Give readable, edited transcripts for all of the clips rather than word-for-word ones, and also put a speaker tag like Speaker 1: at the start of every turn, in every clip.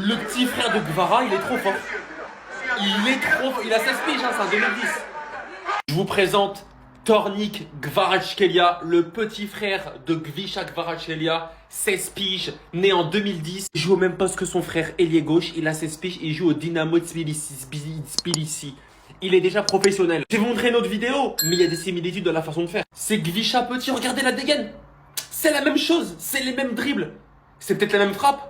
Speaker 1: Le petit frère de Gvara, il est trop fort. Il est trop fort. Il a 16 piges, hein, c'est un 2010. Je vous présente Tornik Kvaratskhelia, le petit frère de Gvisha Kvaratskhelia, 16 piges, né en 2010. Il joue au même poste que son frère ailier gauche. Il a 16 piges et il joue au Dynamo Tbilissi. Il est déjà professionnel. Je vais vous montrer une autre vidéo, mais il y a des similitudes dans la façon de faire. C'est Gvisha petit, regardez la dégaine. C'est la même chose, c'est les mêmes dribbles. C'est peut-être la même frappe.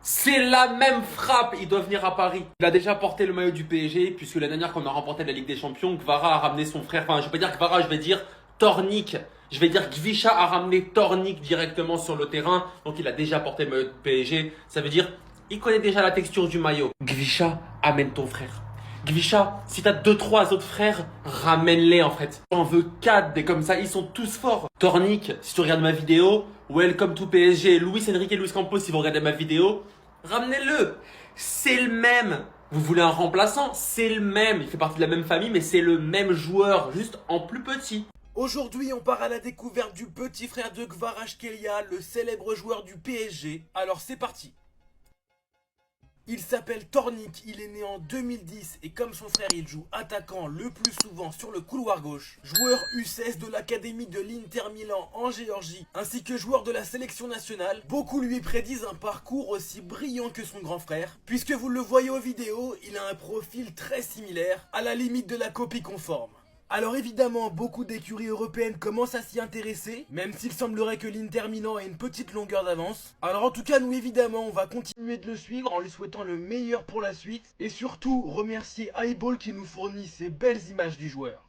Speaker 1: C'est la même frappe. Il doit venir à Paris. Il a déjà porté le maillot du PSG, puisque la dernière qu'on a remporté la Ligue des Champions, Gvara a ramené son frère. Enfin, je vais pas dire Gvara, je vais dire Tornik. Je vais dire Gvisha a ramené Tornik directement sur le terrain. Donc il a déjà porté le maillot du PSG. Ça veut dire, il connaît déjà la texture du maillot. Gvisha, amène ton frère. Gvisha, si t'as 2-3 autres frères, ramène-les en fait. J'en veux 4 des comme ça, ils sont tous forts. Tornik, si tu regardes ma vidéo, Welcome to PSG, Luis Enrique et Luis Campos, si vous regardez ma vidéo, ramenez-le. C'est le même. Vous voulez un remplaçant? C'est le même. Il fait partie de la même famille, mais c'est le même joueur, juste en plus petit.
Speaker 2: Aujourd'hui, on part à la découverte du petit frère de Kvaratskhelia, le célèbre joueur du PSG. Alors c'est parti. Il s'appelle Tornik, il est né en 2010 et comme son frère il joue attaquant le plus souvent sur le couloir gauche. Joueur U16 de l'académie de l'Inter Milan en Géorgie ainsi que joueur de la sélection nationale. Beaucoup lui prédisent un parcours aussi brillant que son grand frère. Puisque vous le voyez aux vidéos, il a un profil très similaire, à la limite de la copie conforme. Alors évidemment, beaucoup d'écuries européennes commencent à s'y intéresser, même s'il semblerait que l'Inter Milan ait une petite longueur d'avance. Alors en tout cas, nous évidemment, on va continuer de le suivre en lui souhaitant le meilleur pour la suite. Et surtout, remercier Highball qui nous fournit ces belles images du joueur.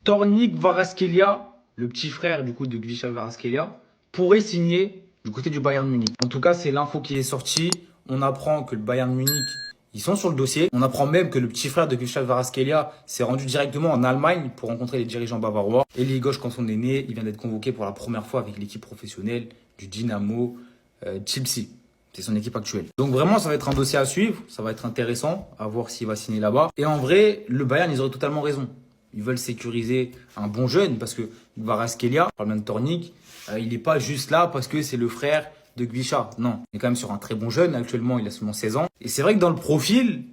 Speaker 3: Tornik Kvaratskhelia, le petit frère du coup de Gvisha Kvaratskhelia, pourrait signer du côté du Bayern Munich. En tout cas, c'est l'info qui est sortie. On apprend que le Bayern Munich, ils sont sur le dossier. On apprend même que le petit frère de Gvisha Kvaratskhelia s'est rendu directement en Allemagne pour rencontrer les dirigeants bavarois. Ailier gauche quand on est né, il vient d'être convoqué pour la première fois avec l'équipe professionnelle du Dynamo Tbilisi. C'est son équipe actuelle. Donc vraiment, ça va être un dossier à suivre. Ça va être intéressant à voir s'il va signer là-bas. Et en vrai, le Bayern, ils auraient totalement raison. Ils veulent sécuriser un bon jeune parce que Kvaratskhelia, par le Tornik, il n'est pas juste là parce que c'est le frère de Gvisha. Non, il est quand même sur un très bon jeune. Actuellement, il a seulement 16 ans. Et c'est vrai que dans le profil,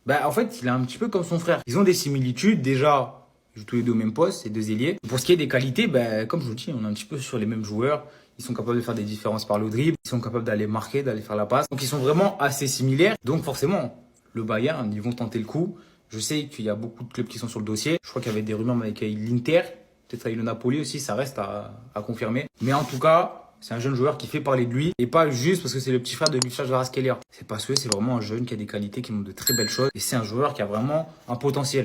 Speaker 3: en fait, il est un petit peu comme son frère. Ils ont des similitudes. Déjà, ils jouent tous les deux au même poste, ces deux ailiers. Pour ce qui est des qualités, comme je vous dis, on est un petit peu sur les mêmes joueurs. Ils sont capables de faire des différences par le dribble. Ils sont capables d'aller marquer, d'aller faire la passe. Donc, ils sont vraiment assez similaires. Donc, forcément, le Bayern, ils vont tenter le coup. Je sais qu'il y a beaucoup de clubs qui sont sur le dossier. Je crois qu'il y avait des rumeurs avec l'Inter, peut-être avec le Napoli aussi, ça reste à confirmer. Mais en tout cas, c'est un jeune joueur qui fait parler de lui. Et pas juste parce que c'est le petit frère de Gvisha Kvaratskhelia. C'est parce que c'est vraiment un jeune qui a des qualités, qui montre de très belles choses. Et c'est un joueur qui a vraiment un potentiel.